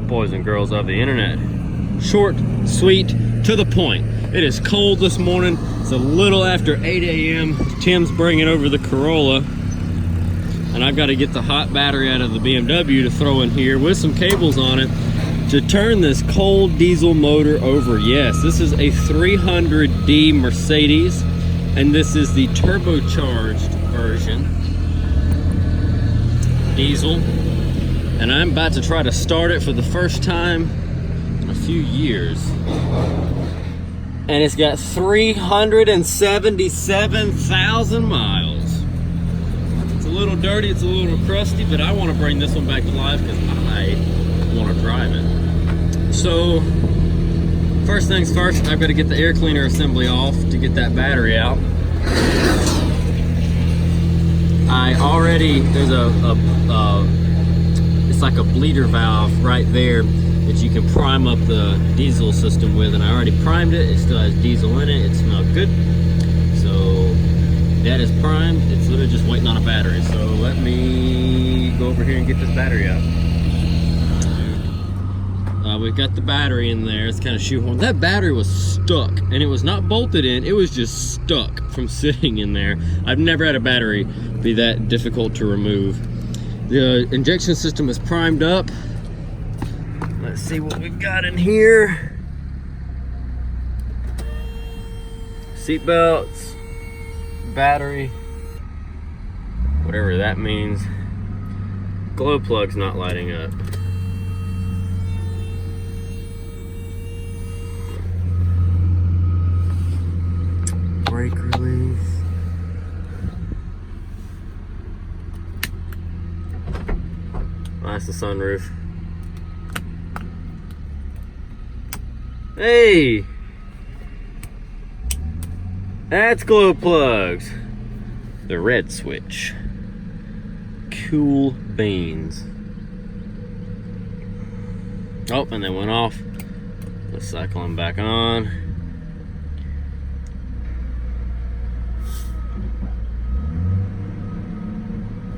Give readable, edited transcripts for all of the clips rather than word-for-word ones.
boys and girls of the internet. Short, sweet, to the point. It is cold this morning. It's a little after 8 a.m. Tim's bringing over the Corolla, and I've got to get the hot battery out of the BMW to throw in here with some cables on it to turn this cold diesel motor over. Yes, this is a 300D Mercedes, and this is the turbocharged version. Diesel. And I'm about to try to start it for the first time in a few years. And it's got 377,000 miles. It's a little dirty, it's a little crusty, but I want to bring this one back to life because I want to drive it. So, first things first, I've got to get the air cleaner assembly off to get that battery out. There's it's like a bleeder valve right there that you can prime up the diesel system with, and I already primed it. It still has diesel in it. It smells good. So that is primed. It's literally just waiting on a battery. So let me go over here and get this battery out. We've got the battery in there. It's kind of shoehorned. That battery was stuck, and it was not bolted in. It was just stuck from sitting in there. I've never had a battery be that difficult to remove. The injection system is primed up. Let's see what we've got in here. Seat belts, battery, whatever that means. Glow plug's not lighting up. Brake release. Oh, that's the sunroof. Hey! That's glow plugs. The red switch. Cool beans. Oh, and they went off. Let's cycle them back on.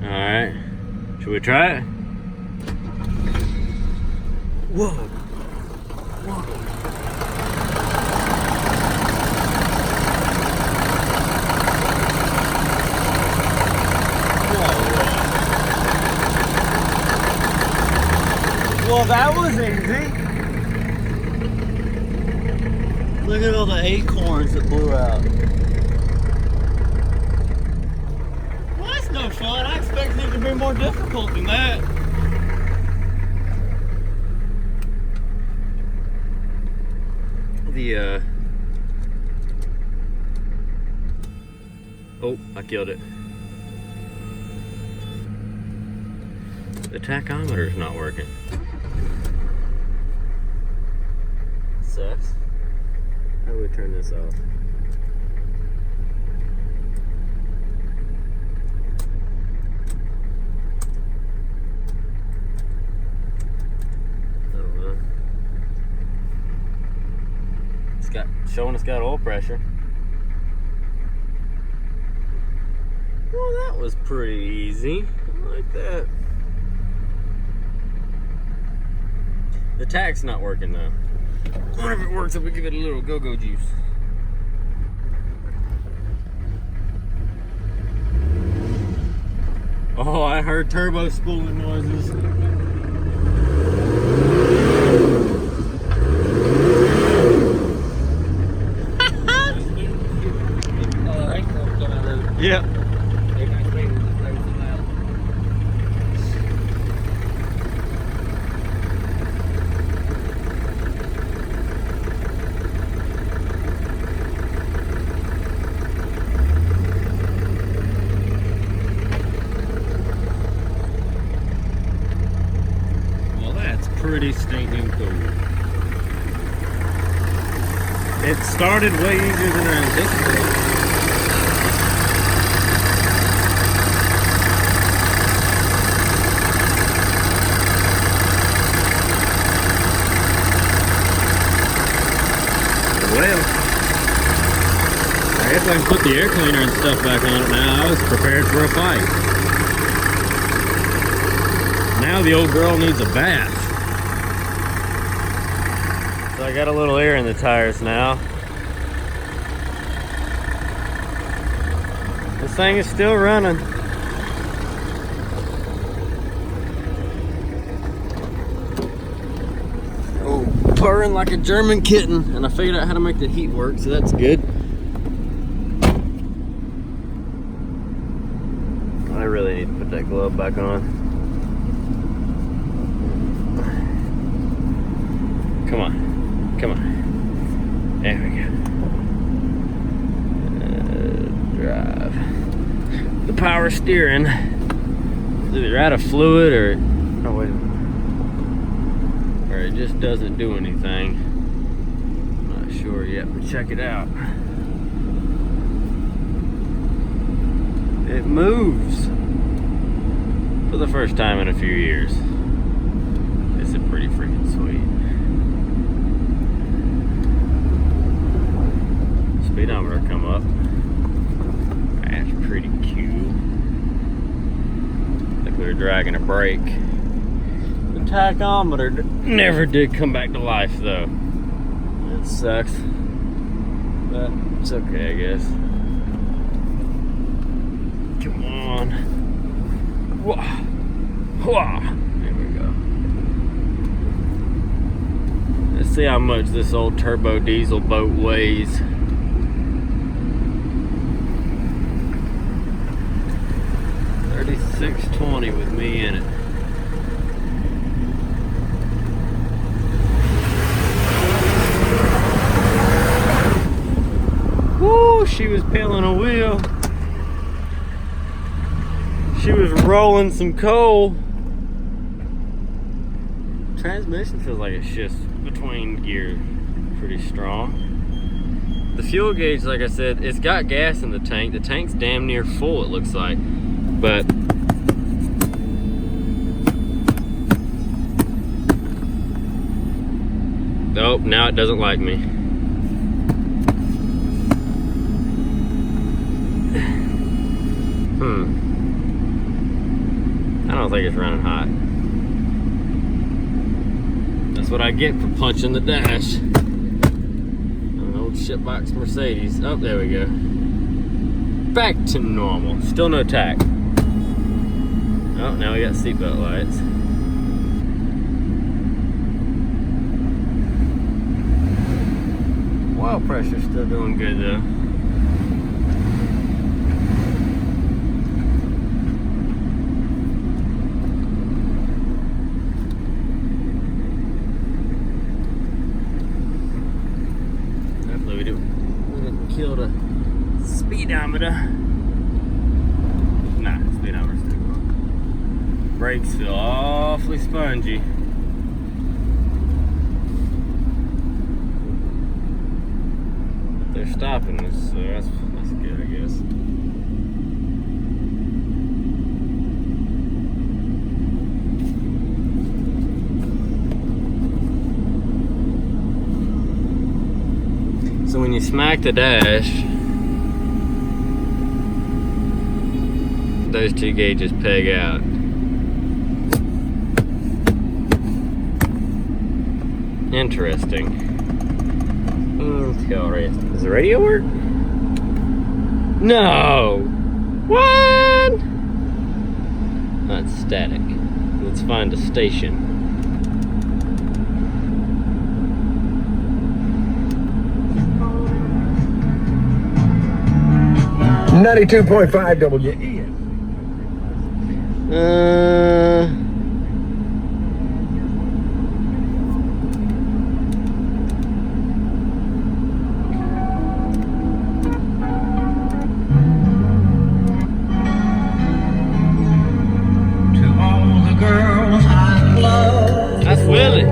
Alright. Should we try it? Whoa. Whoa. Well, that was easy. Look at all the acorns that blew out. Well, that's no fun. I expected it to be more difficult than that. Oh, I killed it. The tachometer's not working. Sucks. How do we turn this off? I don't know. It's showing it's got oil pressure. Well, that was pretty easy. I like that. The tach's not working though. I wonder if it works if we give it a little go-go juice. Oh, I heard turbo spooling noises. Yep. Pretty stinking cool. It started way easier than I anticipated. Well, I guess I can put the air cleaner and stuff back on it now. I was prepared for a fight. Now the old girl needs a bath. I got a little air in the tires now. This thing is still running. Oh, purring like a German kitten, and I figured out how to make the heat work, so that's good. I really need to put that glove back on. Come on, come on. There we go. Drive. The power steering is either out of fluid or or it just doesn't do anything. I'm not sure yet, but check it out. It moves for the first time in a few years. This is pretty freaking sweet. Speedometer come up. That's pretty cute. Like we were dragging a brake. The tachometer never did come back to life though. That sucks. But it's okay, I guess. Come on. Whoa. Whoa. There we go. Let's see how much this old turbo diesel boat weighs. 3620 with me in it. Woo, she was peeling a wheel. She was rolling some coal. Transmission feels like it shifts between gears pretty strong. The fuel gauge, like I said, it's got gas in the tank. The tank's damn near full, it looks like. But oh, now it doesn't like me. I don't think it's running hot. That's what I get for punching the dash. An old shitbox Mercedes. Oh, there we go. Back to normal. Still no tack. Oh, now we got seatbelt lights. Oil pressure's still doing good though. Hopefully we didn't kill the speedometer. Nah, speedometer's still going. Brakes feel awfully spongy. They're stopping us, so that's good, I guess. So when you smack the dash, those two gauges peg out. Interesting. Does the radio work? No! What? That's static. Let's find a station. .5 WE. That's Willie.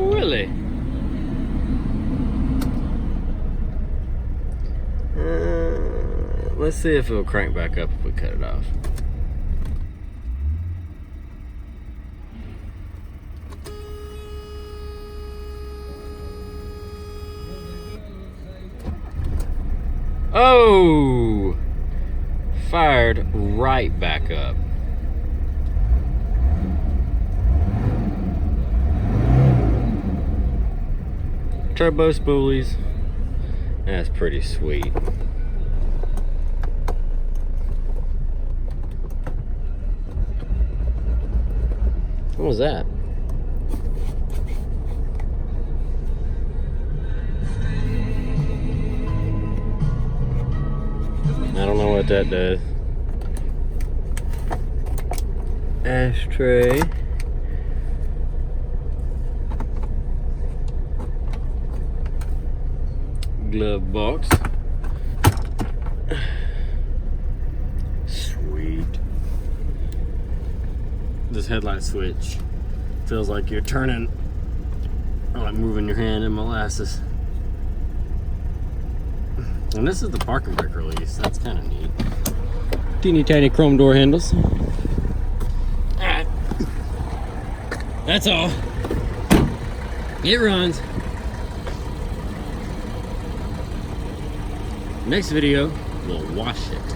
Willie. Let's see if it'll crank back up if we cut it off. Oh! Fired right back up. turbo spoolies. That's pretty sweet. What was that? I don't know what that does. Ashtray. Glove box. Sweet. This headlight switch feels like you're turning, or like moving your hand in molasses. And this is the parking brake release. That's kind of neat. Teeny tiny chrome door handles. Alright. That's all. It runs. Next video, we'll wash it.